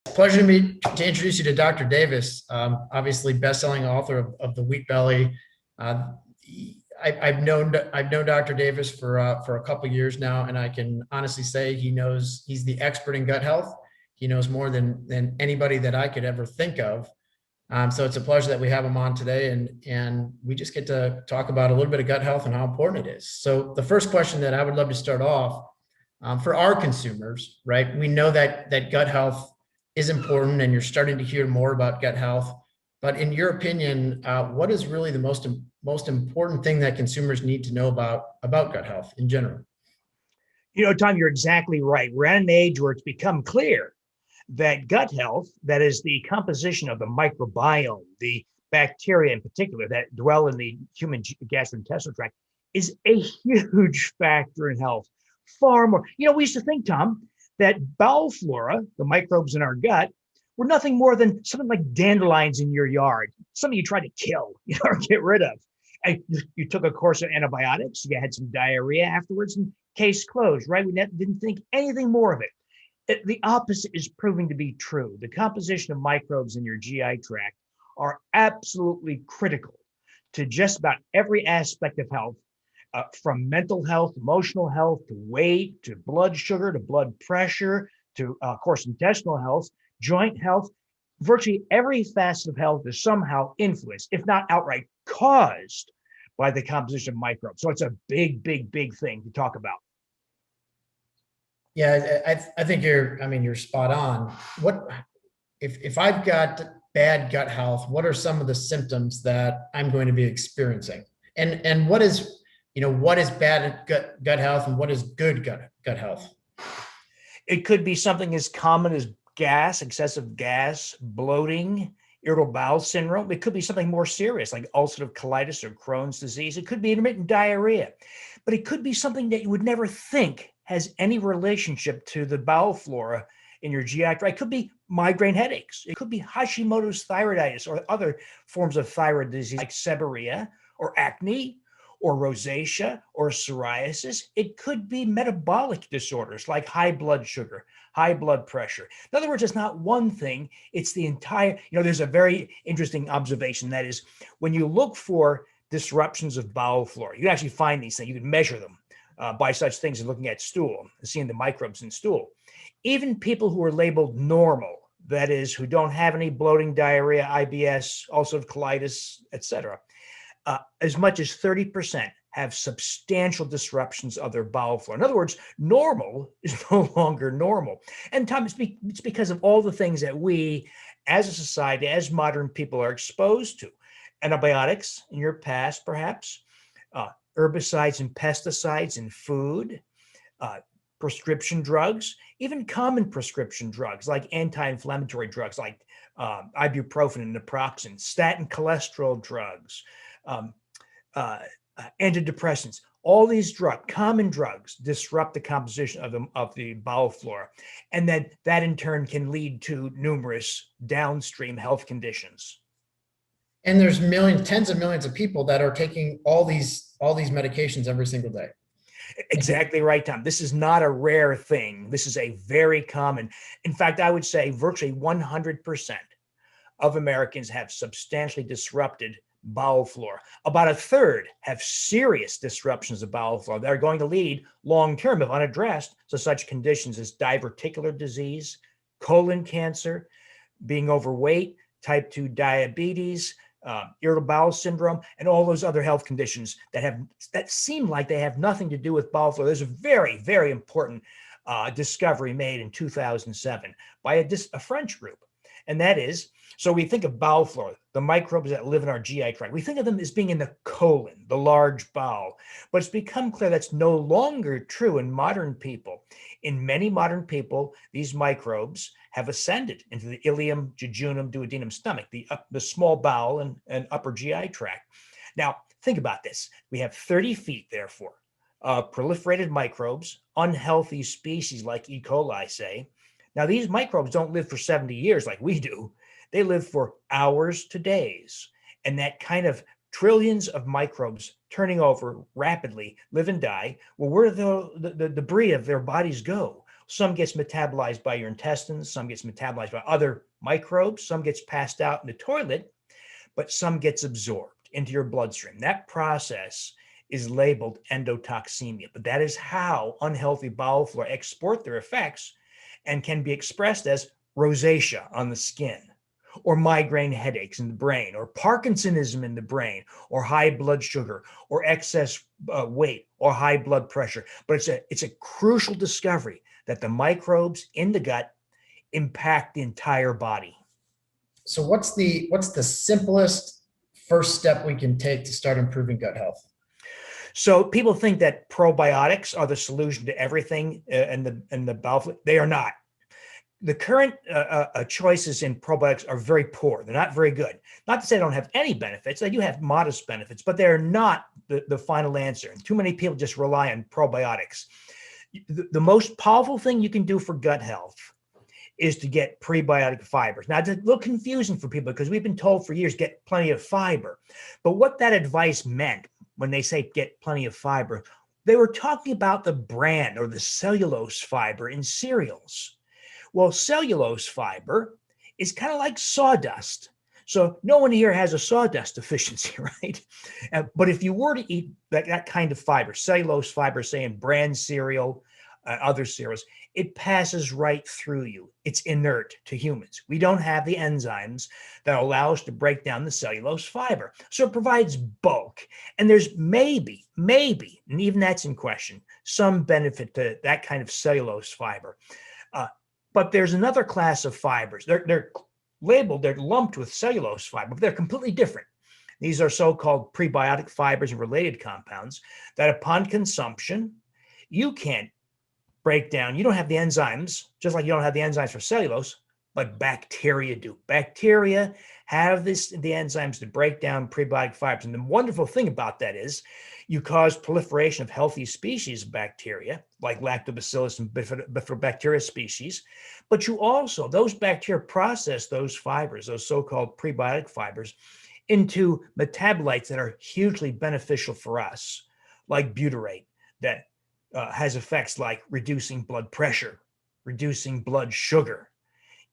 Pleasure to meet to introduce you to Dr. Davis, obviously best-selling author of The Wheat Belly. Uh, I've known Dr. Davis for a couple of years now, and I can honestly say he's the expert in gut health. He knows more than anybody that I could ever think of. So it's a pleasure that we have him on today, and we just get to talk about a little bit of gut health and how important it is. So the first question that I would love to start off, for our consumers, right? We know that gut health is important, and you're starting to hear more about gut health. But in your opinion, what is really the most important thing that consumers need to know about gut health in general? Tom, you're exactly right. We're at an age where it's become clear that gut health, that is the composition of the microbiome, the bacteria in particular that dwell in the human gastrointestinal tract, is a huge factor in health. Far more. We used to think, Tom, that bowel flora, the microbes in our gut, were nothing more than something like dandelions in your yard, something you try to kill, or get rid of. And you took a course of antibiotics, you had some diarrhea afterwards, and case closed, right? We didn't think anything more of it. The opposite is proving to be true. The composition of microbes in your GI tract are absolutely critical to just about every aspect of health, from mental health, emotional health, to weight, to blood sugar, to blood pressure, to, of course, intestinal health, joint health. Virtually every facet of health is somehow influenced, if not outright caused, by the composition of microbes. So it's a big, big, big thing to talk about. Yeah, I think you're spot on. What if I've got bad gut health? What are some of the symptoms that I'm going to be experiencing? And what is bad gut health and what is good gut health? It could be something as common as gas, excessive gas, bloating, irritable bowel syndrome. It could be something more serious like ulcerative colitis or Crohn's disease. It could be intermittent diarrhea, but it could be something that you would never think has any relationship to the bowel flora in your GI tract. It could be migraine headaches. It could be Hashimoto's thyroiditis or other forms of thyroid disease like seborrhea or acne or rosacea or psoriasis. It could be metabolic disorders like high blood sugar, high blood pressure. In other words, it's not one thing, it's the entire, there's a very interesting observation. That is, when you look for disruptions of bowel flora, you can actually find these things, you can measure them by such things as looking at stool, seeing the microbes in stool. Even people who are labeled normal, that is, who don't have any bloating, diarrhea, IBS, ulcerative colitis, etc., as much as 30% have substantial disruptions of their bowel flora. In other words, normal is no longer normal. And Tom, it's because of all the things that we, as a society, as modern people, are exposed to. Antibiotics in your past, perhaps, herbicides and pesticides in food, prescription drugs, even common prescription drugs like anti-inflammatory drugs like ibuprofen and naproxen, statin cholesterol drugs, antidepressants. All these common drugs, disrupt the composition of the bowel flora, and then that in turn can lead to numerous downstream health conditions. And there's tens of millions of people that are taking all these medications every single day. Exactly right, Tom. This is not a rare thing. This is a very common. In fact, I would say virtually 100% of Americans have substantially disrupted bowel flora. About a third have serious disruptions of bowel flora that are going to lead long-term, if unaddressed, to such conditions as diverticular disease, colon cancer, being overweight, type 2 diabetes, irritable bowel syndrome, and all those other health conditions that seem like they have nothing to do with bowel flora. There's a very, very important discovery made in 2007 by a French group, and that is, so we think of bowel flora, the microbes that live in our GI tract. We think of them as being in the colon, the large bowel, but it's become clear that's no longer true in modern people. In many modern people, these microbes have ascended into the ileum, jejunum, duodenum, stomach, the small bowel and upper GI tract. Now, think about this. We have 30 feet, therefore, proliferated microbes, unhealthy species like E. coli, say. Now, these microbes don't live for 70 years like we do. They live for hours to days. And that kind of trillions of microbes turning over rapidly, live and die, well, where the debris of their bodies go? Some gets metabolized by your intestines, some gets metabolized by other microbes, some gets passed out in the toilet, but some gets absorbed into your bloodstream. That process is labeled endotoxemia, but that is how unhealthy bowel flora export their effects and can be expressed as rosacea on the skin, or migraine headaches in the brain, or Parkinsonism in the brain, or high blood sugar, or excess weight, or high blood pressure. But it's a crucial discovery that the microbes in the gut impact the entire body. So what's the simplest first step we can take to start improving gut health? So people think that probiotics are the solution to everything in the bowel flora. They are not. The current choices in probiotics are very poor. They're not very good. Not to say they don't have any benefits. They do have modest benefits, but they're not the final answer. And too many people just rely on probiotics. The most powerful thing you can do for gut health is to get prebiotic fibers. Now, it's a little confusing for people because we've been told for years, get plenty of fiber. But what that advice meant when they say get plenty of fiber, they were talking about the bran or the cellulose fiber in cereals. Well, cellulose fiber is kind of like sawdust. So no one here has a sawdust deficiency, right? But if you were to eat that kind of fiber, cellulose fiber, say in bran cereal, other cereals, it passes right through you. It's inert to humans. We don't have the enzymes that allow us to break down the cellulose fiber. So it provides bulk. And there's maybe, and even that's in question, some benefit to that kind of cellulose fiber. But there's another class of fibers. They're labeled, they're lumped with cellulose fiber, but they're completely different. These are so-called prebiotic fibers and related compounds that upon consumption, you can't break down. You don't have the enzymes, just like you don't have the enzymes for cellulose, but bacteria do. Bacteria have the enzymes to break down prebiotic fibers. And the wonderful thing about that is you cause proliferation of healthy species of bacteria, like lactobacillus and bifidobacteria species. But you also, those bacteria process those fibers, those so-called prebiotic fibers, into metabolites that are hugely beneficial for us, like butyrate, that has effects like reducing blood pressure, reducing blood sugar,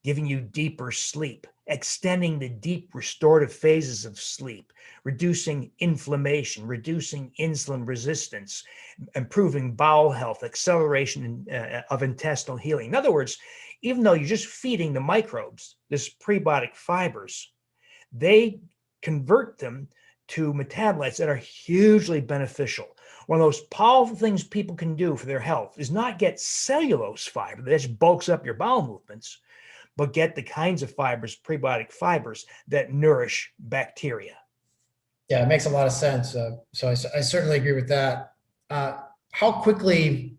giving you deeper sleep, extending the deep restorative phases of sleep, reducing inflammation, reducing insulin resistance, improving bowel health, acceleration of intestinal healing. In other words, even though you're just feeding the microbes, this prebiotic fibers, they convert them to metabolites that are hugely beneficial. One of those powerful things people can do for their health is not get cellulose fiber that just bulks up your bowel movements, but get the kinds of fibers, prebiotic fibers, that nourish bacteria. Yeah, it makes a lot of sense. So I certainly agree with that. How quickly,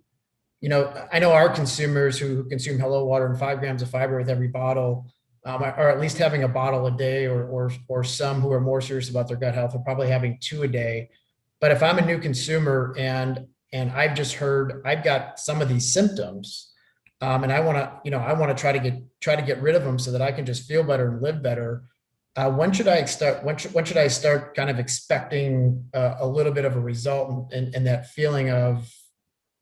I know our consumers who consume hellowater and 5 grams of fiber with every bottle, or at least having a bottle a day, or some who are more serious about their gut health are probably having 2 a day. But if I'm a new consumer and I've just heard I've got some of these symptoms, and I want to try to get rid of them so that I can just feel better and live better. When should I start? When should I start kind of expecting a little bit of a result and that feeling of,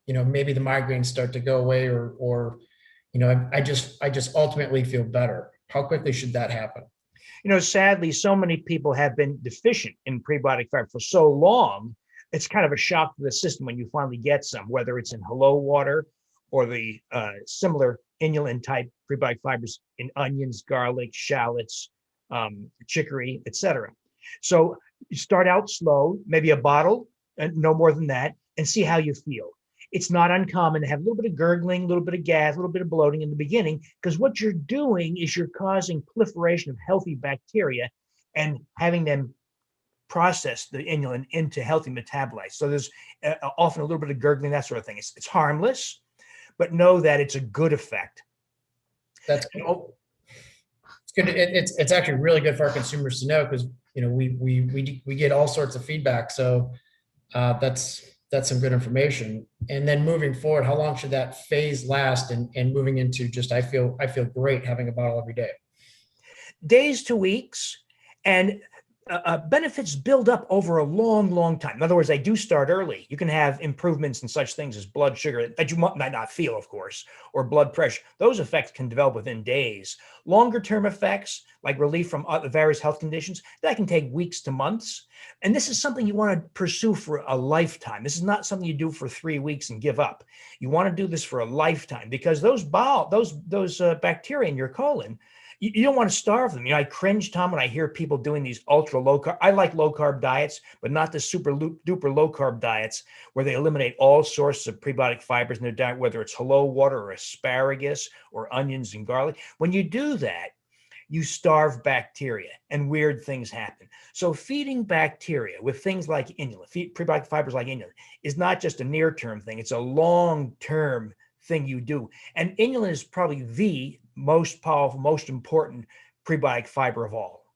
maybe the migraines start to go away, or I just ultimately feel better. How quickly should that happen? Sadly, so many people have been deficient in prebiotic fiber for so long, it's kind of a shock to the system when you finally get some, whether it's in hellowater or the similar inulin type prebiotic fibers in onions, garlic, shallots, chicory, etc. So you start out slow, maybe a bottle, and no more than that, and see how you feel. It's not uncommon to have a little bit of gurgling, a little bit of gas, a little bit of bloating in the beginning, because what you're doing is you're causing proliferation of healthy bacteria and having them process the inulin into healthy metabolites. So there's often a little bit of gurgling, that sort of thing. It's harmless, but know that it's a good effect. That's good. It's good. It's actually really good for our consumers to know, because we get all sorts of feedback. So that's some good information. And then moving forward, how long should that phase last, and moving into just I feel great having a bottle every day? Days to weeks. And benefits build up over a long, long time. In other words, they do start early. You can have improvements in such things as blood sugar that you might not feel, of course, or blood pressure. Those effects can develop within days. Longer term effects, like relief from various health conditions, that can take weeks to months. And this is something you want to pursue for a lifetime. This is not something you do for 3 weeks and give up. You want to do this for a lifetime, because those bacteria in your colon, you don't want to starve them. I cringe, Tom, when I hear people doing these ultra low carb. I like low carb diets, but not the super duper low carb diets where they eliminate all sources of prebiotic fibers in their diet, whether it's hellowater or asparagus or onions and garlic. When you do that, you starve bacteria and weird things happen. So feeding bacteria with things like inulin, prebiotic fibers like inulin, is not just a near-term thing. It's a long-term thing you do. And inulin is probably the most powerful, most important prebiotic fiber of all.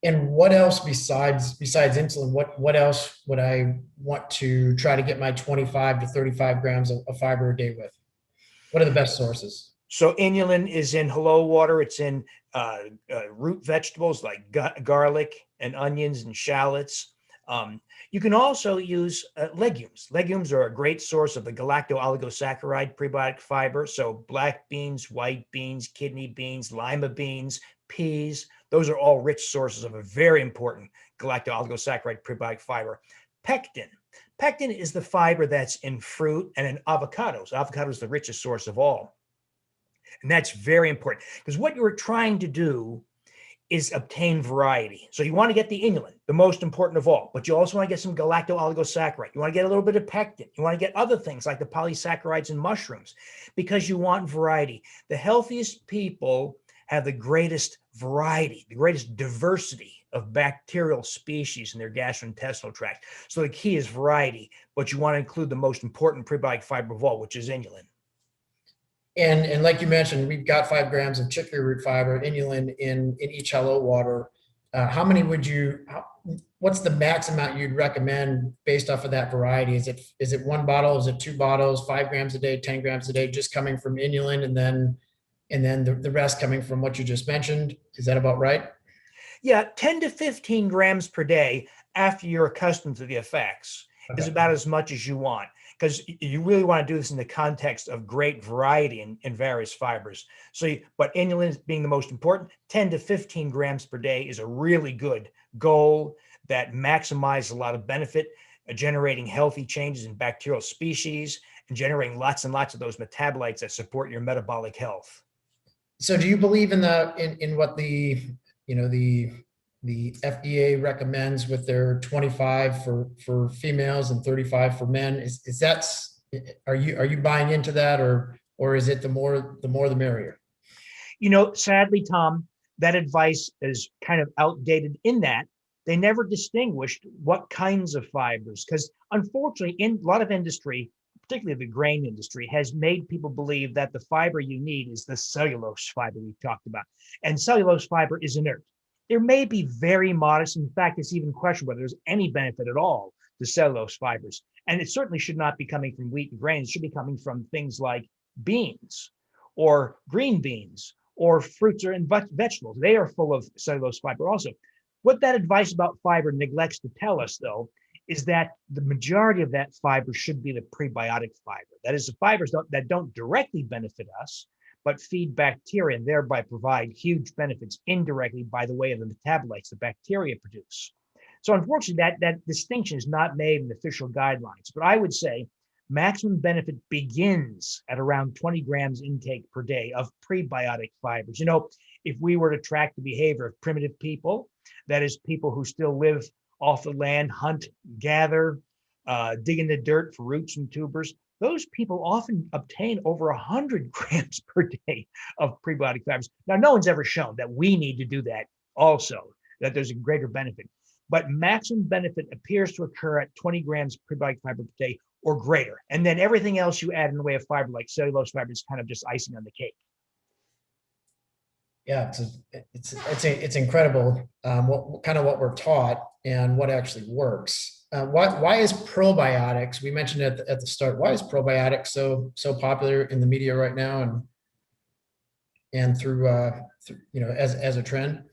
And what else besides insulin? What else would I want to try to get my 25 to 35 grams of fiber a day with? What are the best sources? So inulin is in hellowater. It's in root vegetables like garlic and onions and shallots. You can also use legumes. Legumes are a great source of the galacto-oligosaccharide prebiotic fiber. So black beans, white beans, kidney beans, lima beans, peas, those are all rich sources of a very important galacto-oligosaccharide prebiotic fiber. Pectin. Pectin is the fiber that's in fruit and in avocados. Avocado is the richest source of all. And that's very important, because what you're trying to do is obtain variety. So you want to get the inulin, the most important of all, but you also want to get some galacto-oligosaccharide. You want to get a little bit of pectin. You want to get other things like the polysaccharides in mushrooms, because you want variety. The healthiest people have the greatest variety, the greatest diversity of bacterial species in their gastrointestinal tract. So the key is variety, but you want to include the most important prebiotic fiber of all, which is inulin. And like you mentioned, we've got 5 grams of chicory root fiber, inulin in each hellowater. How many what's the max amount you'd recommend based off of that variety? Is it 1 bottle? Is it 2 bottles, 5 grams a day, 10 grams a day, just coming from inulin, and then the rest coming from what you just mentioned? Is that about right? Yeah, 10 to 15 grams per day after you're accustomed to the effects is about as much as you want, because you really want to do this in the context of great variety in various fibers. But inulin being the most important, 10 to 15 grams per day is a really good goal that maximizes a lot of benefit, generating healthy changes in bacterial species and generating lots and lots of those metabolites that support your metabolic health. So do you believe in what the FDA recommends with their 25 for females and 35 for men? Are you buying into that, or is it the more the merrier? Sadly, Tom, that advice is kind of outdated in that they never distinguished what kinds of fibers, because unfortunately, in a lot of industry, particularly the grain industry, has made people believe that the fiber you need is the cellulose fiber we've talked about. And cellulose fiber is inert. There may be very modest, in fact, it's even questionable whether there's any benefit at all to cellulose fibers. And it certainly should not be coming from wheat and grains. It should be coming from things like beans or green beans or fruits and vegetables. They are full of cellulose fiber also. What that advice about fiber neglects to tell us, though, is that the majority of that fiber should be the prebiotic fiber. That is, the fibers that don't directly benefit us, but feed bacteria and thereby provide huge benefits indirectly by the way of the metabolites the bacteria produce. So unfortunately, that distinction is not made in official guidelines. But I would say maximum benefit begins at around 20 grams intake per day of prebiotic fibers. If we were to track the behavior of primitive people, that is, people who still live off the land, hunt, gather, dig in the dirt for roots and tubers, those people often obtain over 100 grams per day of prebiotic fibers. Now, no one's ever shown that we need to do that also, that there's a greater benefit. But maximum benefit appears to occur at 20 grams prebiotic fiber per day or greater. And then everything else you add in the way of fiber, like cellulose fiber, is kind of just icing on the cake. Yeah, it's incredible what we're taught and what actually works. Why is probiotics? We mentioned it at the start. Why is probiotics so popular in the media right now and through as a trend?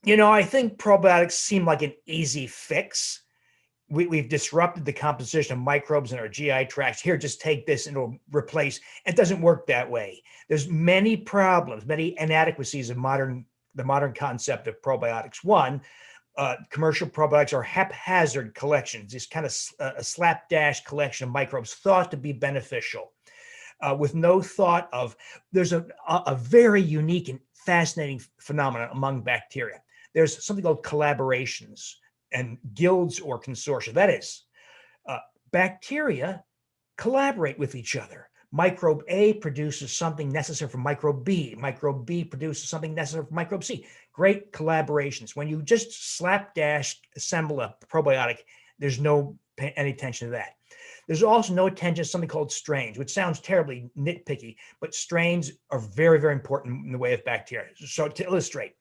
I think probiotics seem like an easy fix. We've disrupted the composition of microbes in our GI tracts. Here, just take this and it'll replace. It doesn't work that way. There's many problems, many inadequacies of the modern concept of probiotics. One, commercial probiotics are haphazard collections, this kind of a slapdash collection of microbes thought to be beneficial, with no thought of. There's a very unique and fascinating phenomenon among bacteria. There's something called collaborations and guilds or consortia. That is, bacteria collaborate with each other. Microbe A produces something necessary for microbe B. Microbe B produces something necessary for microbe C. Great collaborations. When you just slapdash assemble a probiotic, there's no any attention to that. There's also no attention to something called strains, which sounds terribly nitpicky, but strains are very, very important in the way of bacteria. So to illustrate,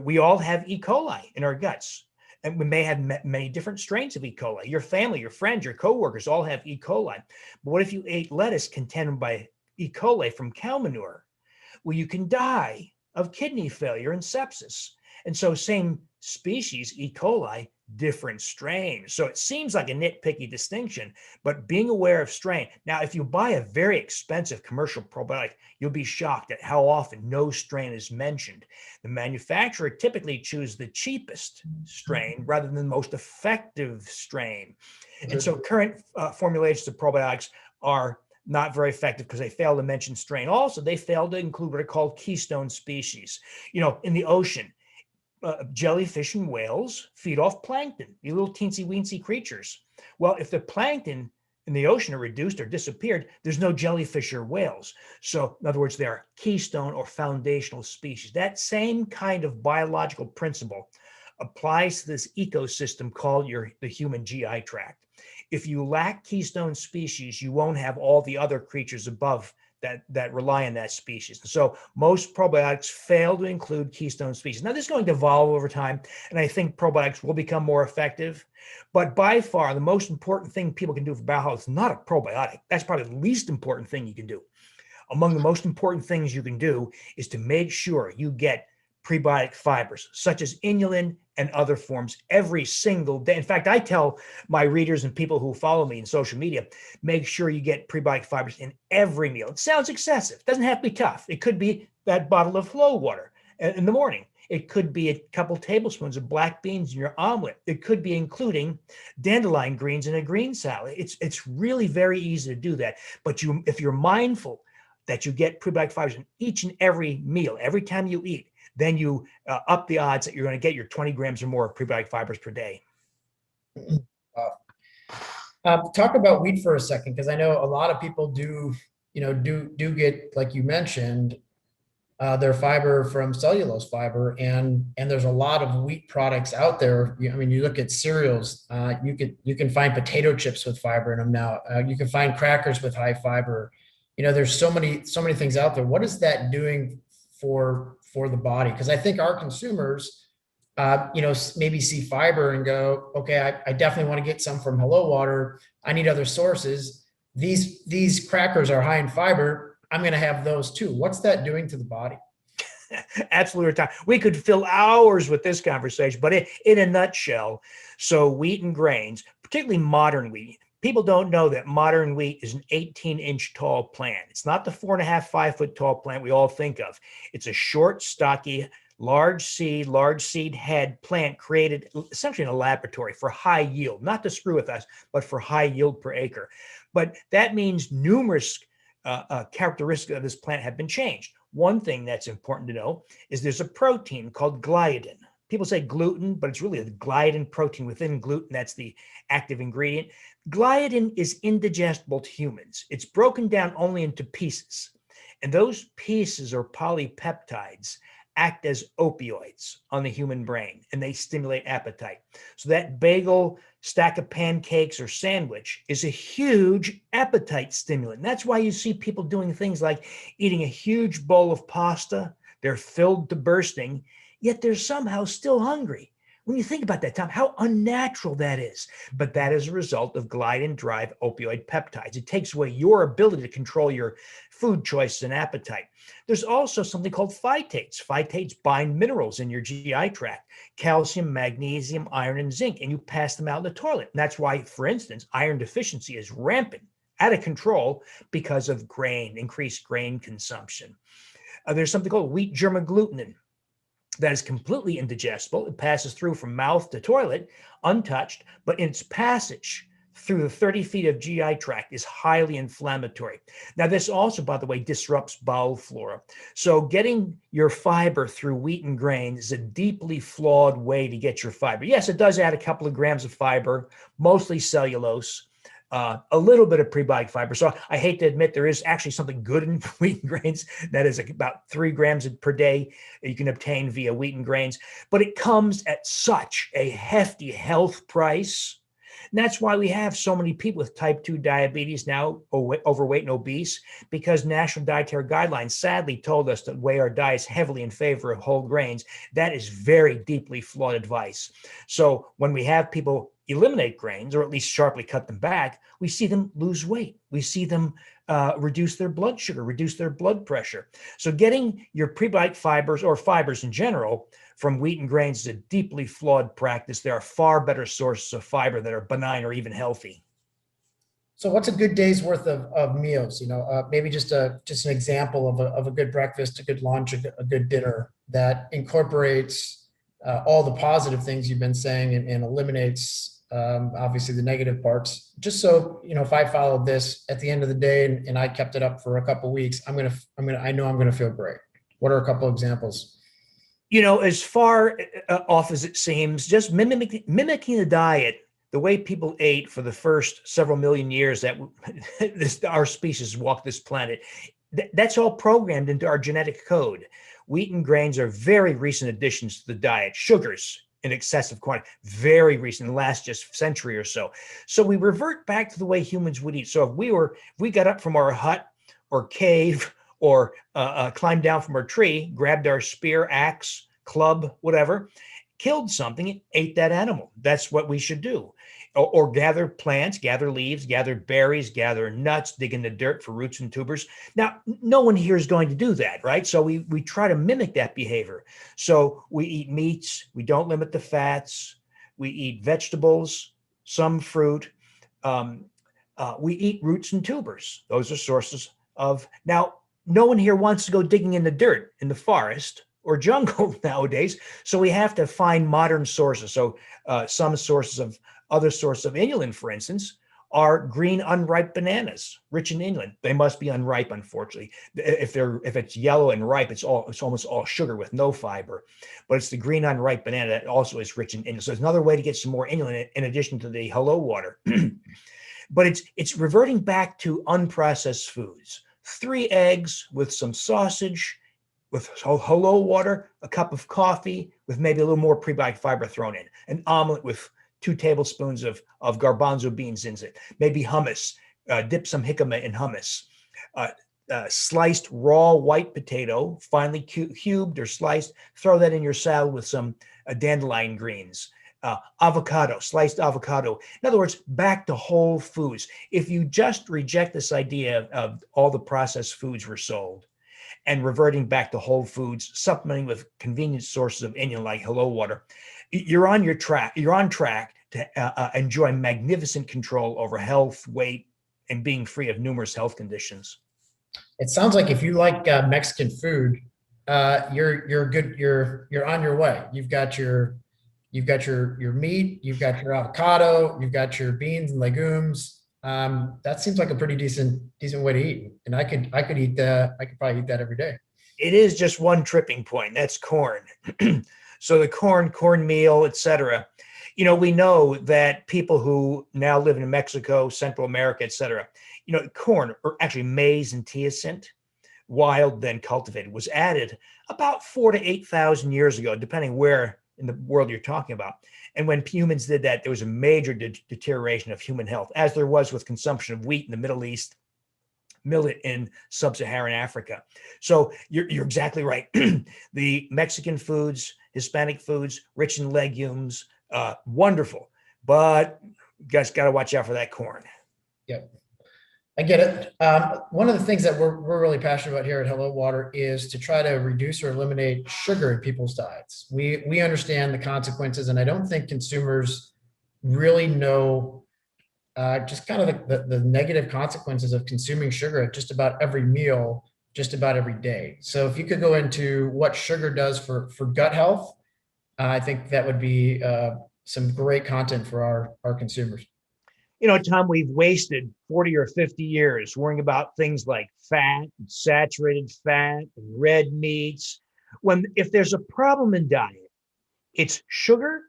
we all have E. coli in our guts. And we may have many different strains of E. coli. Your family, your friends, your coworkers all have E. coli. But what if you ate lettuce contaminated by E. coli from cow manure? Well, you can die of kidney failure and sepsis. And so same species, E. coli, different strains. So it seems like a nitpicky distinction, but being aware of strain. Now, if you buy a very expensive commercial probiotic, you'll be shocked at how often no strain is mentioned. The manufacturer typically chooses the cheapest strain rather than the most effective strain. And so current formulations of probiotics are not very effective because they fail to mention strain. Also, they fail to include what are called keystone species. In the ocean, jellyfish and whales feed off plankton, these little teensy weensy creatures. Well, if the plankton in the ocean are reduced or disappeared, there's no jellyfish or whales. So in other words, they are keystone or foundational species. That same kind of biological principle applies to this ecosystem called the human GI tract. If you lack keystone species, you won't have all the other creatures above that rely on that species. So most probiotics fail to include keystone species. Now, this is going to evolve over time, and I think probiotics will become more effective. But by far, the most important thing people can do for bowel health is not a probiotic. That's probably the least important thing you can do. Among the most important things you can do is to make sure you get prebiotic fibers, such as inulin and other forms, every single day. In fact, I tell my readers and people who follow me in social media, make sure you get prebiotic fibers in every meal. It sounds excessive. It doesn't have to be tough. It could be that bottle of hellowater in the morning. It could be a couple tablespoons of black beans in your omelet. It could be including dandelion greens in a green salad. It's really very easy to do that. But if you're mindful that you get prebiotic fibers in each and every meal, every time you eat, then you up the odds that you're going to get your 20 grams or more of prebiotic fibers per day. Talk about wheat for a second, because I know a lot of people do get, like you mentioned, their fiber from cellulose fiber, and there's a lot of wheat products out there. I mean, you look at cereals, you can find potato chips with fiber in them now. You can find crackers with high fiber. There's so many things out there. What is that doing for the body? Because I think our consumers, maybe see fiber and go, okay, I definitely want to get some from hellowater. I need other sources. These crackers are high in fiber. I'm going to have those too. What's that doing to the body? Absolutely. We could fill hours with this conversation, but in a nutshell, so wheat and grains, particularly modern wheat. People don't know that modern wheat is an 18-inch tall plant. It's not the 4.5, 5 foot tall plant we all think of. It's a short, stocky, large seed head plant created essentially in a laboratory for high yield, not to screw with us, but for high yield per acre. But that means numerous characteristics of this plant have been changed. One thing that's important to know is there's a protein called gliadin. People say gluten, but it's really the gliadin protein within gluten. That's the active ingredient. Gliadin is indigestible to humans. It's broken down only into pieces. And those pieces or polypeptides act as opioids on the human brain, and they stimulate appetite. So that bagel, stack of pancakes, or sandwich is a huge appetite stimulant. And that's why you see people doing things like eating a huge bowl of pasta. They're filled to bursting, yet they're somehow still hungry. When you think about that, Tom, how unnatural that is. But that is a result of gliadin-drive opioid peptides. It takes away your ability to control your food choices and appetite. There's also something called phytates. Phytates bind minerals in your GI tract, calcium, magnesium, iron, and zinc, and you pass them out in the toilet. And that's why, for instance, iron deficiency is rampant, out of control because of increased grain consumption. There's something called wheat germ agglutinin that is completely indigestible. It passes through from mouth to toilet untouched, but in its passage through the 30 feet of GI tract is highly inflammatory. Now, this also, by the way, disrupts bowel flora. So getting your fiber through wheaten grains is a deeply flawed way to get your fiber. Yes, it does add a couple of grams of fiber, mostly cellulose, a little bit of prebiotic fiber. So I hate to admit there is actually something good in wheaten grains. That is about 3 grams per day you can obtain via wheaten grains, but it comes at such a hefty health price. And that's why we have so many people with type 2 diabetes now, overweight and obese, because national dietary guidelines sadly told us to weigh our diets heavily in favor of whole grains. That is very deeply flawed advice. So when we have people eliminate grains, or at least sharply cut them back, we see them lose weight. We see them reduce their blood sugar, reduce their blood pressure. So getting your prebiotic fibers, or fibers in general, from wheaten grains is a deeply flawed practice. There are far better sources of fiber that are benign or even healthy. So what's a good day's worth of meals? Maybe just an example of a good breakfast, a good lunch, a good dinner that incorporates all the positive things you've been saying and eliminates obviously the negative parts. Just so, if I followed this at the end of the day and I kept it up for a couple of weeks, I know I'm going to feel great. What are a couple of examples? As far off as it seems, just mimicking the diet, the way people ate for the first several million years that our species walked this planet, that's all programmed into our genetic code. Wheaten grains are very recent additions to the diet. Sugars in excessive quantity, very recent, last just century or so. So we revert back to the way humans would eat. So if we got up from our hut or cave or climbed down from our tree, grabbed our spear, axe, club, whatever, killed something, and ate that animal. That's what we should do. Or gather plants, gather leaves, gather berries, gather nuts, dig in the dirt for roots and tubers. Now, no one here is going to do that, right? So we try to mimic that behavior. So we eat meats, we don't limit the fats, we eat vegetables, some fruit, we eat roots and tubers. Those are sources of, now, no one here wants to go digging in the dirt in the forest or jungle nowadays. So we have to find modern sources. So some other sources of inulin, for instance, are green unripe bananas, rich in inulin. They must be unripe, unfortunately. If it's yellow and ripe, it's almost all sugar with no fiber. But it's the green unripe banana that also is rich in inulin. So it's another way to get some more inulin in addition to the hellowater. But it's reverting back to unprocessed foods. 3 eggs with some sausage, with hellowater, a cup of coffee with maybe a little more prebiotic fiber thrown in, an omelet with 2 tablespoons of garbanzo beans in it, maybe hummus, dip some jicama in hummus, sliced raw white potato, finely cubed or sliced, throw that in your salad with some dandelion greens, avocado, sliced avocado. In other words, back to whole foods. If you just reject this idea of all the processed foods were sold, and reverting back to whole foods, supplementing with convenient sources of inulin like hellowater, you're on track to enjoy magnificent control over health, weight, and being free of numerous health conditions. It sounds like if you like Mexican food, you're good. You're on your way. You've got your meat, you've got your avocado, you've got your beans and legumes. That seems like a pretty decent way to eat. And I could probably eat that every day. It is just one tripping point. That's corn. So the cornmeal, etc. We know that people who now live in Mexico, Central America, etc., corn, or actually maize and teosinte, wild then cultivated, was added about 4,000 to 8,000 years ago, depending where in the world you're talking about. And when humans did that, there was a major deterioration of human health, as there was with consumption of wheat in the Middle East, millet in sub-Saharan Africa. So you're exactly right. The Mexican foods, Hispanic foods, rich in legumes, wonderful, but you guys got to watch out for that corn. Yep. I get it. One of the things that we're really passionate about here at Hello Water is to try to reduce or eliminate sugar in people's diets. We understand the consequences, and I don't think consumers really know just kind of the negative consequences of consuming sugar at just about every meal, just about every day. So if you could go into what sugar does for gut health, I think that would be some great content for our consumers. Tom, we've wasted 40 or 50 years worrying about things like fat, and saturated fat, and red meats. When if there's a problem in diet, it's sugar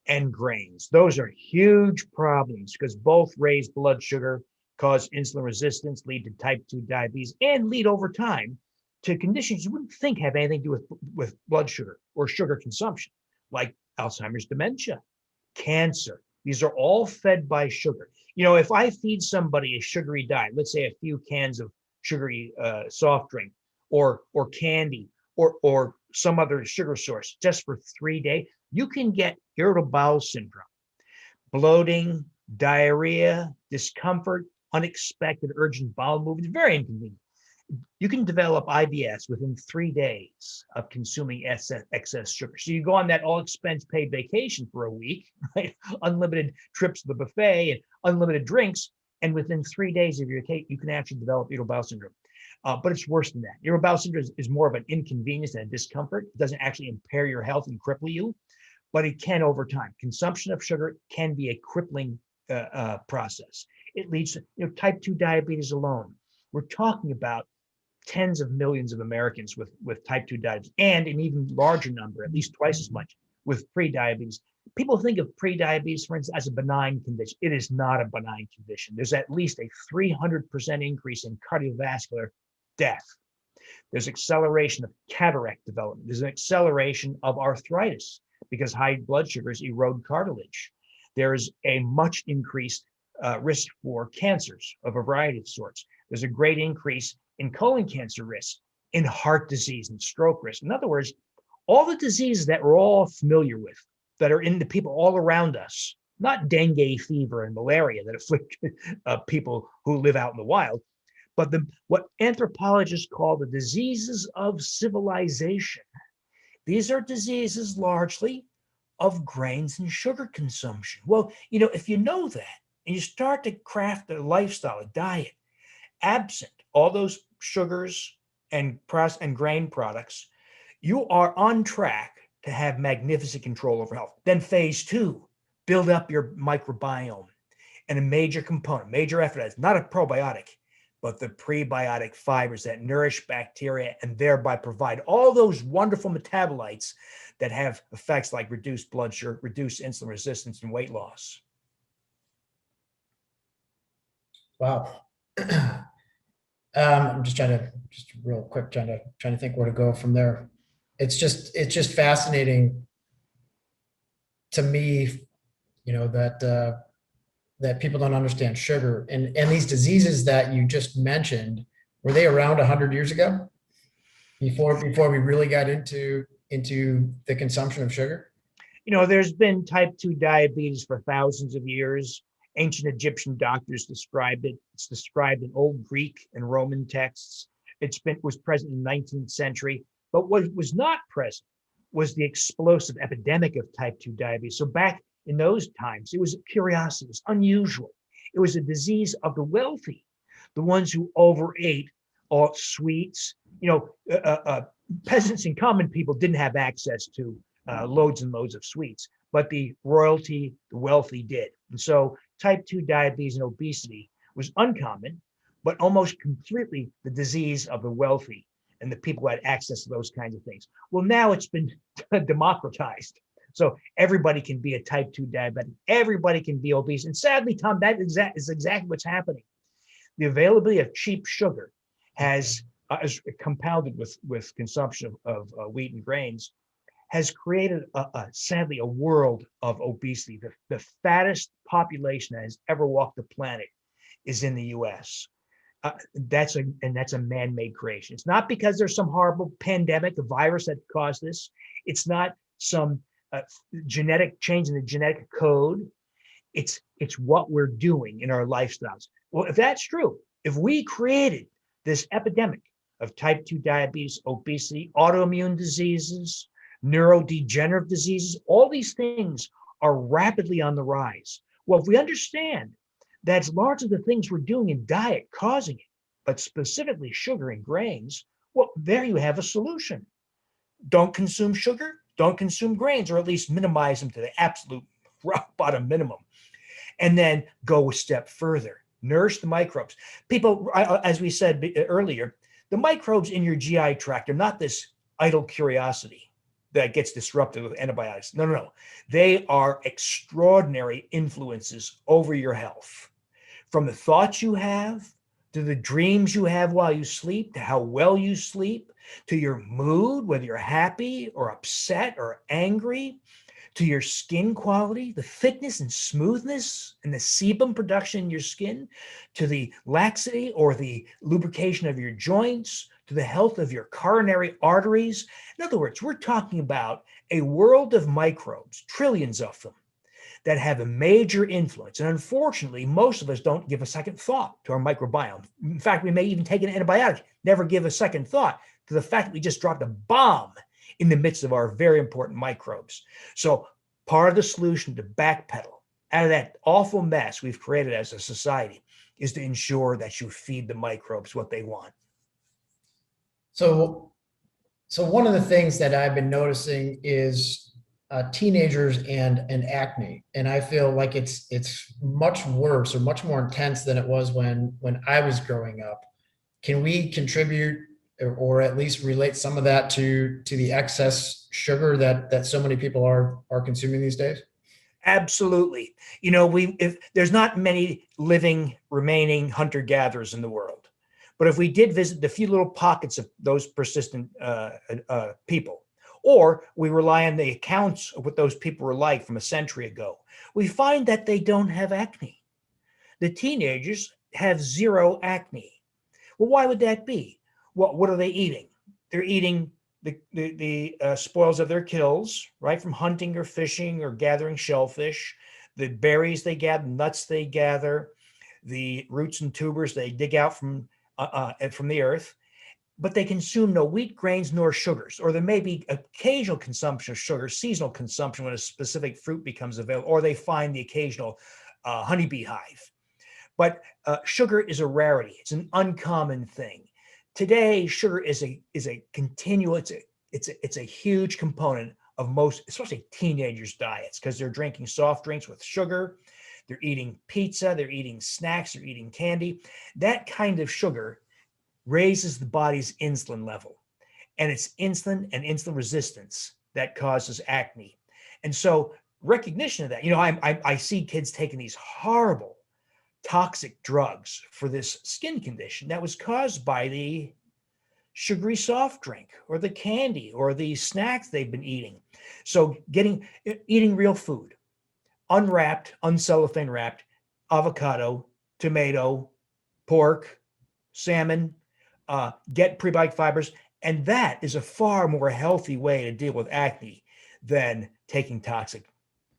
and grains. Those are huge problems because both raise blood sugar, cause insulin resistance, lead to type 2 diabetes, and lead over time to conditions you wouldn't think have anything to do with blood sugar or sugar consumption, like Alzheimer's, dementia, cancer. These are all fed by sugar. If I feed somebody a sugary diet, let's say a few cans of sugary soft drink or candy or some other sugar source just for 3 days, you can get irritable bowel syndrome, bloating, diarrhea, discomfort, unexpected urgent bowel movements, very inconvenient. You can develop IBS within 3 days of consuming excess sugar. So you go on that all expense paid vacation for a week, right? Unlimited trips to the buffet and unlimited drinks. And within 3 days of your case, you can actually develop irritable bowel syndrome. But it's worse than that. Irritable bowel syndrome is more of an inconvenience and a discomfort. It doesn't actually impair your health and cripple you, but it can over time. Consumption of sugar can be a crippling process. It leads to type 2 diabetes alone. We're talking about tens of millions of Americans with type 2 diabetes, and an even larger number, at least twice as much, with pre-diabetes. People think of pre-diabetes, for instance, as a benign condition. It is not a benign condition. There's at least a 300% increase in cardiovascular death. There's acceleration of cataract development. There's an acceleration of arthritis because high blood sugars erode cartilage. There's a much increased risk for cancers of a variety of sorts. There's a great increase in colon cancer risk, in heart disease and stroke risk. In other words, all the diseases that we're all familiar with that are in the people all around us, not dengue fever and malaria that afflict people who live out in the wild, but what anthropologists call the diseases of civilization. These are diseases largely of grains and sugar consumption. Well, if you know that and you start to craft a lifestyle, a diet, absent all those sugars and grain products, you are on track to have magnificent control over health. Then phase 2, build up your microbiome. And a major component, major effort is not a probiotic, but the prebiotic fibers that nourish bacteria and thereby provide all those wonderful metabolites that have effects like reduced blood sugar, reduced insulin resistance, and weight loss. Wow. I'm just real quick, trying to think where to go from there. It's just fascinating to me, that people don't understand sugar and these diseases that you just mentioned. Were they around 100 years ago before we really got into the consumption of sugar? There's been type 2 diabetes for thousands of years. Ancient Egyptian doctors described it. It's described in old Greek and Roman texts. Was present in the 19th century. But what was not present was the explosive epidemic of type 2 diabetes. So back in those times, it was a curiosity. It was unusual. It was a disease of the wealthy, the ones who overate all sweets. Peasants and common people didn't have access to loads and loads of sweets, but the royalty, the wealthy did. And so type 2 diabetes and obesity was uncommon, but almost completely the disease of the wealthy and the people who had access to those kinds of things. Well, now it's been democratized. So everybody can be a type 2 diabetic. Everybody can be obese. And sadly, Tom, that is exactly what's happening. The availability of cheap sugar has compounded with consumption of wheat and grains, has created sadly a world of obesity. The fattest population that has ever walked the planet is in the US. That's a man-made creation. It's not because there's some horrible pandemic, a virus that caused this. It's not some genetic change in the genetic code. It's what we're doing in our lifestyles. Well, if that's true, if we created this epidemic of type 2 diabetes, obesity, autoimmune diseases, neurodegenerative diseases, all these things are rapidly on the rise. Well, if we understand that's largely the things we're doing in diet causing it, but specifically sugar and grains, well, there you have a solution. Don't consume sugar, don't consume grains, or at least minimize them to the absolute rock bottom minimum. And then go a step further. Nourish the microbes. People, as we said earlier, the microbes in your GI tract are not this idle curiosity that gets disrupted with antibiotics. No, no, no. They are extraordinary influences over your health. From the thoughts you have, to the dreams you have while you sleep, to how well you sleep, to your mood, whether you're happy or upset or angry, to your skin quality, the thickness and smoothness and the sebum production in your skin, to the laxity or the lubrication of your joints, to the health of your coronary arteries. In other words, we're talking about a world of microbes, trillions of them, that have a major influence. And unfortunately, most of us don't give a second thought to our microbiome. In fact, we may even take an antibiotic, never give a second thought to the fact that we just dropped a bomb in the midst of our very important microbes. So part of the solution to backpedal out of that awful mess we've created as a society is to ensure that you feed the microbes what they want. So one of the things that I've been noticing is teenagers and acne, and I feel like it's much worse or much more intense than it was when I was growing up. Can we contribute or at least relate some of that to the excess sugar that so many people are consuming these days? Absolutely. If there's not many living remaining hunter-gatherers in the world, but if we did visit the few little pockets of those persistent people, or we rely on the accounts of what those people were like from a century ago, we find that they don't have acne. The teenagers have zero acne. Well, why would that be? Well, what are they eating? They're eating the spoils of their kills, right? From hunting or fishing or gathering shellfish, the berries they gather, nuts they gather, the roots and tubers they dig out from the earth. But they consume no wheat, grains, nor sugars, or there may be occasional consumption of sugar, seasonal consumption when a specific fruit becomes available, or they find the occasional honeybee hive. But sugar is a rarity. It's an uncommon thing. Today, sugar is a continual. It's a huge component of most, especially teenagers' diets, because they're drinking soft drinks with sugar, they're eating pizza, they're eating snacks, they're eating candy. That kind of sugar raises the body's insulin level, and it's insulin and insulin resistance that causes acne. And so recognition of that, I see kids taking these horrible toxic drugs for this skin condition that was caused by the sugary soft drink or the candy or the snacks they've been eating. So eating real food, unwrapped, uncellophane wrapped, avocado, tomato, pork, salmon, get prebiotic fibers. And that is a far more healthy way to deal with acne than taking toxic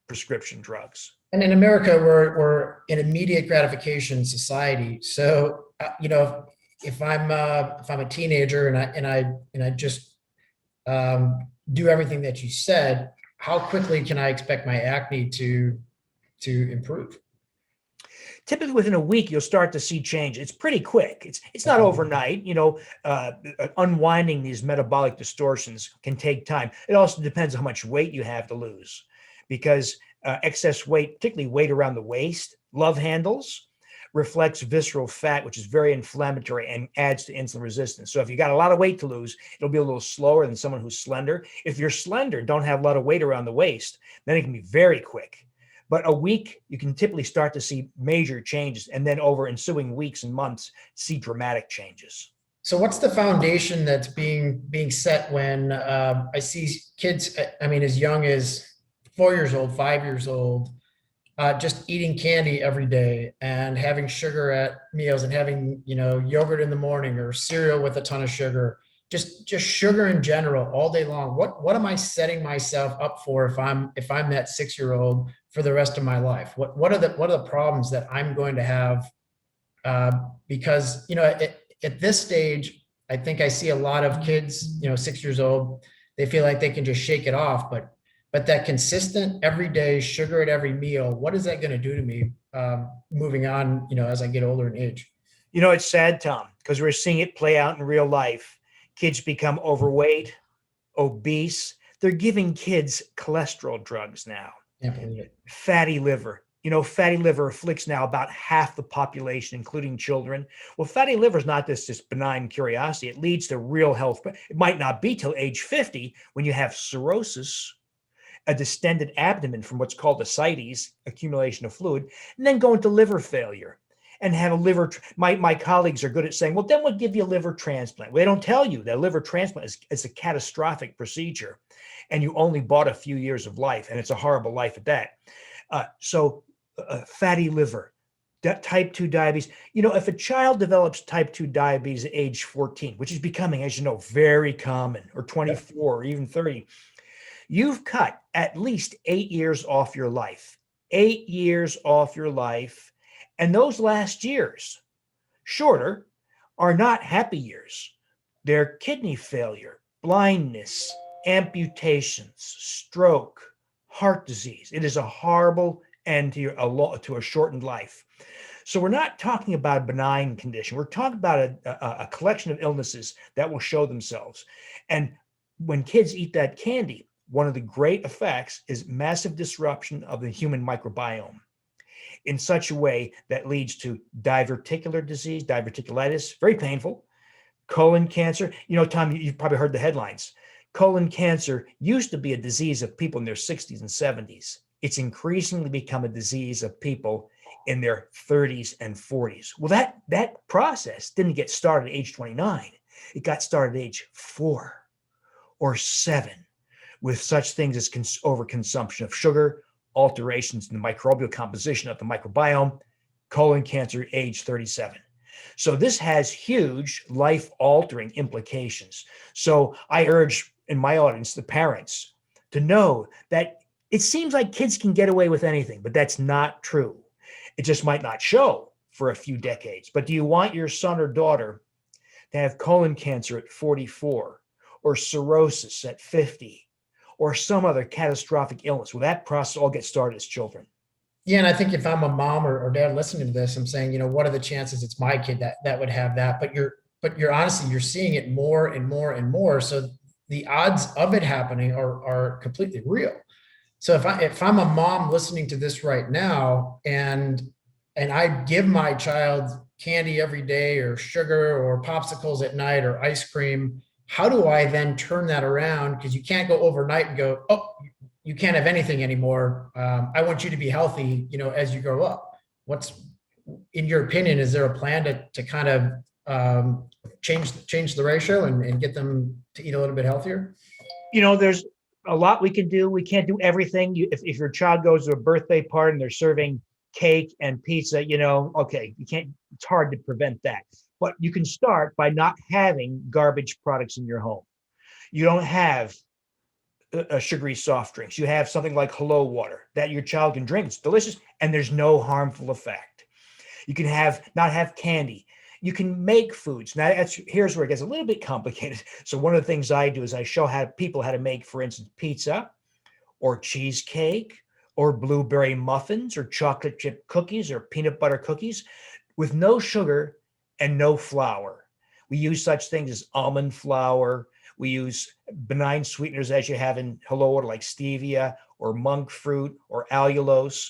prescription drugs. And in America, we're an immediate gratification society. So if I'm a teenager and I just do everything that you said, how quickly can I expect my acne to improve? Typically within a week, you'll start to see change. It's pretty quick. It's not overnight. Unwinding these metabolic distortions can take time. It also depends on how much weight you have to lose, because excess weight, particularly weight around the waist, love handles, reflects visceral fat, which is very inflammatory and adds to insulin resistance. So if you got a lot of weight to lose, it'll be a little slower than someone who's slender. If you're slender, don't have a lot of weight around the waist, then it can be very quick. But a week, you can typically start to see major changes, and then over ensuing weeks and months, see dramatic changes. So what's the foundation that's being set when I see kids, I mean, as young as 4 years old, 5 years old, just eating candy every day and having sugar at meals and having, yogurt in the morning or cereal with a ton of sugar, just sugar in general all day long. What am I setting myself up for if I'm that 6-year old for the rest of my life? What are the problems that I'm going to have? Because at this stage, I think I see a lot of kids, 6 years old, they feel like they can just shake it off, but that consistent everyday sugar at every meal, what is that going to do to me moving on, as I get older in age? It's sad, Tom, because we're seeing it play out in real life. Kids become overweight, obese. They're giving kids cholesterol drugs now. Can't believe it. Fatty liver. Fatty liver afflicts now about half the population, including children. Well, fatty liver is not this benign curiosity. It leads to real health. It might not be till age 50 when you have cirrhosis, a distended abdomen from what's called ascites, accumulation of fluid, and then go into liver failure and have a liver. My colleagues are good at saying, well, then we'll give you a liver transplant. Well, they don't tell you that liver transplant is a catastrophic procedure and you only bought a few years of life, and it's a horrible life at that. Fatty liver, type 2 diabetes. If a child develops type 2 diabetes at age 14, which is becoming, as you know, very common, or 24 or even 30, you've cut at least 8 years off your life. 8 years off your life. And those last years, shorter, are not happy years. They're kidney failure, blindness, amputations, stroke, heart disease. It is a horrible end to a shortened life. So we're not talking about a benign condition. We're talking about a collection of illnesses that will show themselves. And when kids eat that candy, one of the great effects is massive disruption of the human microbiome in such a way that leads to diverticular disease, diverticulitis, very painful, colon cancer. Tom, you've probably heard the headlines. Colon cancer used to be a disease of people in their 60s and 70s. It's increasingly become a disease of people in their 30s and 40s. Well, that process didn't get started at age 29. It got started at age 4 or 7 with such things as overconsumption of sugar, alterations in the microbial composition of the microbiome, colon cancer, age 37. So this has huge life-altering implications. So I urge in my audience, the parents, to know that it seems like kids can get away with anything, but that's not true. It just might not show for a few decades. But do you want your son or daughter to have colon cancer at 44 or cirrhosis at 50 or some other catastrophic illness? Well, that process all gets started as children. Yeah, and I think if I'm a mom or dad listening to this, I'm saying, what are the chances it's my kid that would have that? But you're honestly, you're seeing it more and more and more. So the odds of it happening are completely real. So if I'm a mom listening to this right now and I give my child candy every day or sugar or popsicles at night or ice cream, how do I then turn that around? Because you can't go overnight and go, oh, you can't have anything anymore. I want you to be healthy, as you grow up. What's, in your opinion, is there a plan to kind of change the ratio and get them to eat a little bit healthier? There's a lot we can do. We can't do everything. If your child goes to a birthday party and they're serving cake and pizza, okay, you can't, it's hard to prevent that. But you can start by not having garbage products in your home. You don't have sugary soft drinks. You have something like hellowater that your child can drink. It's delicious and there's no harmful effect. You can not have candy. You can make foods. Now, here's where it gets a little bit complicated. So one of the things I do is I show people how to make, for instance, pizza or cheesecake or blueberry muffins or chocolate chip cookies or peanut butter cookies with no sugar and no flour. We use such things as almond flour. We use benign sweeteners as you have in hellowater, like stevia or monk fruit or allulose.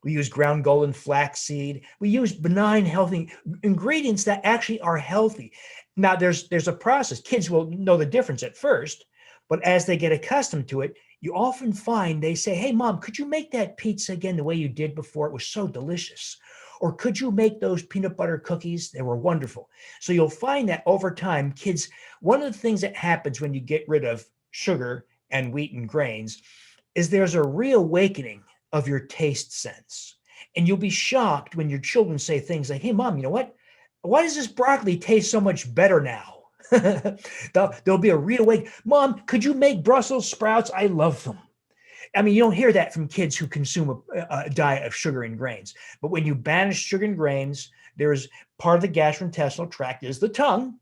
We use ground golden flaxseed. We use benign, healthy ingredients that actually are healthy. Now, there's a process. Kids will know the difference at first, but as they get accustomed to it, you often find they say, hey, Mom, could you make that pizza again the way you did before? It was so delicious. Or could you make those peanut butter cookies? They were wonderful. So you'll find that over time, kids, one of the things that happens when you get rid of sugar and wheat and grains is there's a reawakening of your taste sense. And you'll be shocked when your children say things like, hey, Mom, you know what? Why does this broccoli taste so much better now? There'll be a reawakening. Mom, could you make Brussels sprouts? I love them. I mean, you don't hear that from kids who consume a diet of sugar and grains. But when you banish sugar and grains, there's part of the gastrointestinal tract is the tongue,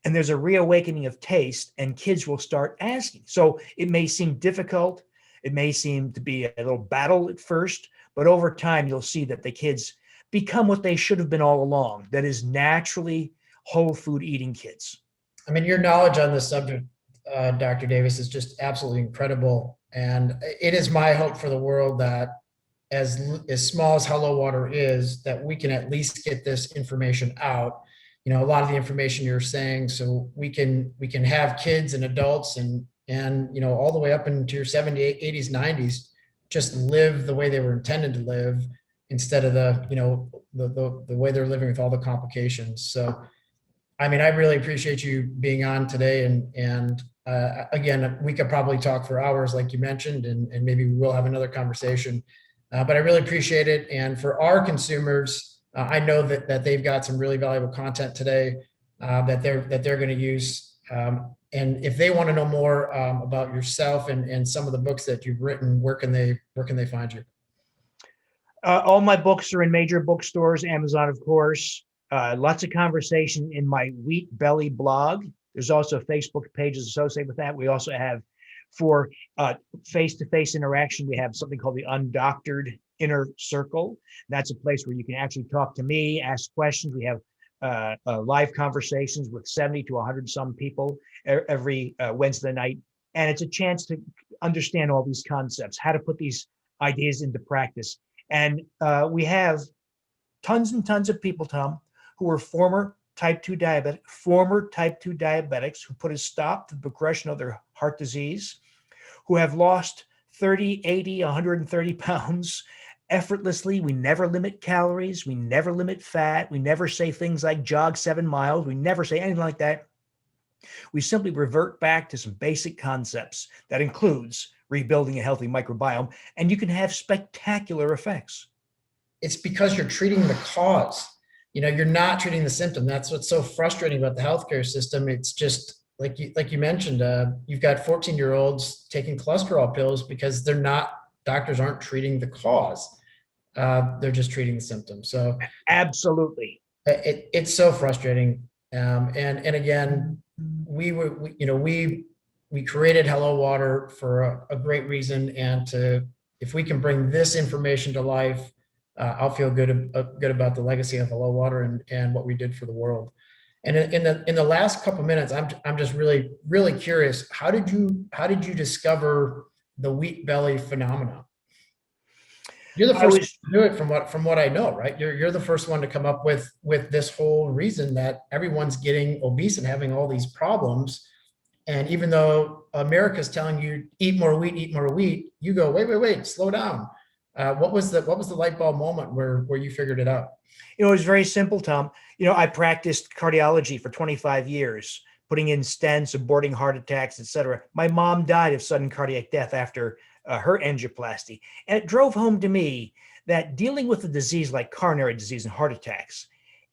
and there's a reawakening of taste, and kids will start asking. So it may seem difficult. It may seem to be a little battle at first, but over time, you'll see that the kids become what they should have been all along. That is naturally whole food eating kids. I mean, your knowledge on this subject, Dr. Davis, is just absolutely incredible. And it is my hope for the world that as small as hellowater is, that we can at least get this information out. You know, a lot of the information you're saying, so we can have kids and adults and you know, all the way up into your 70s, 80s, 90s, just live the way they were intended to live instead of the, you know, the way they're living with all the complications. So, I mean, I really appreciate you being on today, and again, we could probably talk for hours, like you mentioned, and maybe we will have another conversation. But I really appreciate it. And for our consumers, I know that they've got some really valuable content today that they're going to use. And if they want to know more about yourself and some of the books that you've written, where can they find you? All my books are in major bookstores, Amazon, of course. Lots of conversation in my Wheat Belly blog. There's also Facebook pages associated with that. We also have, for face-to-face interaction, we have something called the Undoctored Inner Circle. That's a place where you can actually talk to me, ask questions. We have live conversations with 70 to 100 some people every Wednesday night. And it's a chance to understand all these concepts, how to put these ideas into practice. And we have tons and tons of people, Tom, who were former type 2 diabetics who put a stop to the progression of their heart disease, who have lost 30, 80, 130 pounds effortlessly. We never limit calories. We never limit fat. We never say things like jog 7 miles. We never say anything like that. We simply revert back to some basic concepts that includes rebuilding a healthy microbiome, and you can have spectacular effects. It's because you're treating the cause. You know, you're not treating the symptom. That's what's so frustrating about the healthcare system. It's just like you mentioned, you've got 14-year-olds taking cholesterol pills because doctors aren't treating the cause. They're just treating the symptoms. So absolutely, it's so frustrating. And again, we created hellowater for a great reason, and if we can bring this information to life, I'll feel good about the legacy of hellowater and what we did for the world. And in the last couple minutes, I'm just really, really curious. How did you discover the wheat belly phenomenon? You're the first to do it from what I know, right? You're the first one to come up with this whole reason that everyone's getting obese and having all these problems. And even though America's telling you eat more wheat, you go, wait, slow down. What was the light bulb moment where you figured it out? You know, it was very simple, Tom. You know, I practiced cardiology for 25 years, putting in stents, aborting heart attacks, etc. My mom died of sudden cardiac death after her angioplasty. And it drove home to me that dealing with a disease like coronary disease and heart attacks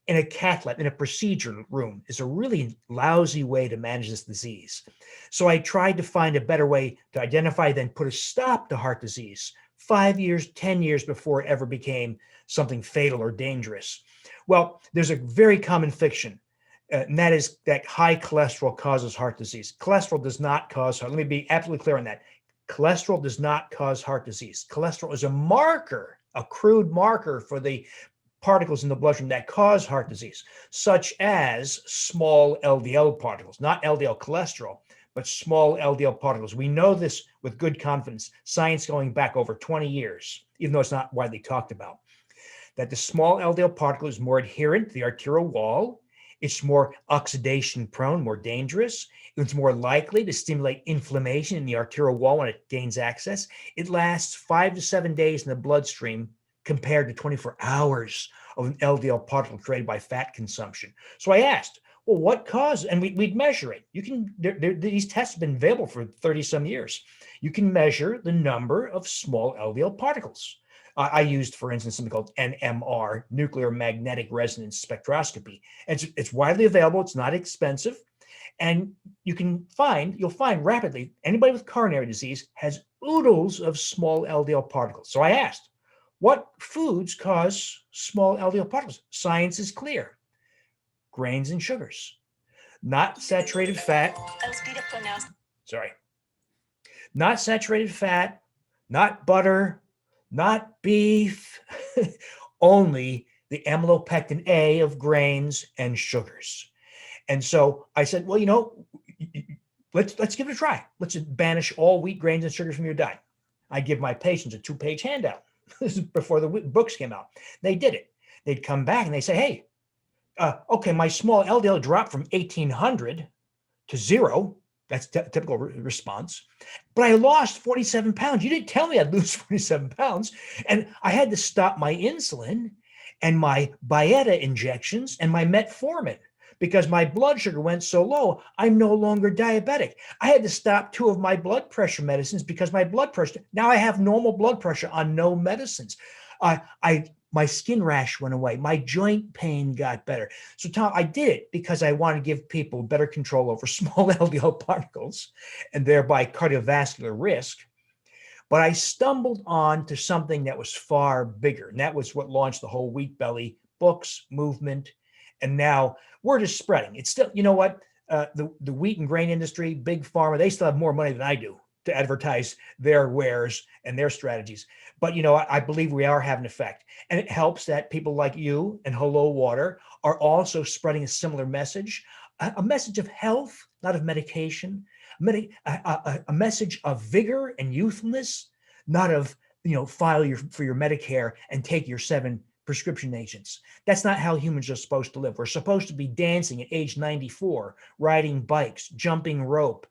in a cath lab, in a procedure room, is a really lousy way to manage this disease. So I tried to find a better way to identify, then put a stop to heart disease 5 years, 10 years before it ever became something fatal or dangerous. Well, there's a very common fiction, and that is that high cholesterol causes heart disease. Cholesterol does not cause heart. Let me be absolutely clear on that. Cholesterol does not cause heart disease. Cholesterol is a marker, a crude marker for the particles in the bloodstream that cause heart disease, such as small LDL particles, not LDL cholesterol, but small LDL particles. We know this with good confidence, science going back over 20 years, even though it's not widely talked about, that the small LDL particle is more adherent to the arterial wall. It's more oxidation prone, more dangerous. It's more likely to stimulate inflammation in the arterial wall when it gains access. It lasts 5 to 7 days in the bloodstream compared to 24 hours of an LDL particle created by fat consumption. So I asked, Well, what causes, and we'd measure it. You can, these tests have been available for 30 some years. You can measure the number of small LDL particles. I used, for instance, something called NMR, nuclear magnetic resonance spectroscopy. It's widely available. It's not expensive. And you'll find rapidly, anybody with coronary disease has oodles of small LDL particles. So I asked, what foods cause small LDL particles? Science is clear. Grains and sugars, not saturated fat. Sorry, not saturated fat, not butter, not beef, only the amylopectin A of grains and sugars. And so I said, well, let's give it a try. Let's banish all wheat, grains, and sugars from your diet. I give my patients a 2-page handout. This is before the books came out. They did it. They'd come back and they say, hey, okay, my small LDL dropped from 1800 to 0. That's typical response. But I lost 47 pounds. You didn't tell me I'd lose 47 pounds. And I had to stop my insulin and my Byetta injections and my metformin because my blood sugar went so low, I'm no longer diabetic. I had to stop 2 of my blood pressure medicines because my blood pressure, now I have normal blood pressure on no medicines. My skin rash went away. My joint pain got better. So Tom, I did it because I want to give people better control over small LDL particles and thereby cardiovascular risk. But I stumbled on to something that was far bigger. And that was what launched the whole Wheat Belly books movement. And now word is spreading. It's still, you know what? The wheat and grain industry, big pharma, they still have more money than I do to advertise their wares and their strategies. But, I believe we are having an effect. And it helps that people like you and hellowater are also spreading a similar message, a message of health, not of medication, a message of vigor and youthfulness, not of, file for your Medicare and take your 7 prescription agents. That's not how humans are supposed to live. We're supposed to be dancing at age 94, riding bikes, jumping rope,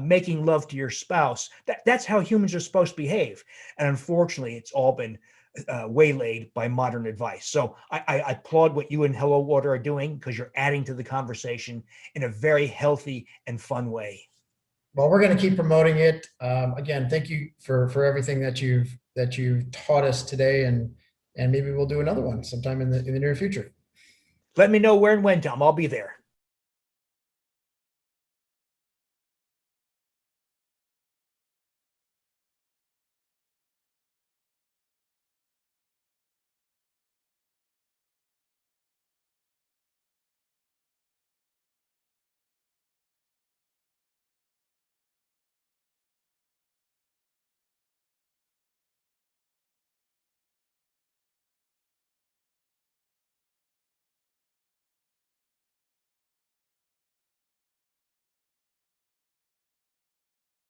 making love to your spouse. That's how humans are supposed to behave. And unfortunately, it's all been waylaid by modern advice. So I applaud what you and hellowater are doing because you're adding to the conversation in a very healthy and fun way. Well, we're going to keep promoting it. Again, thank you for everything that you've taught us today, and maybe we'll do another one sometime in the near future. Let me know where and when, Tom. I'll be there.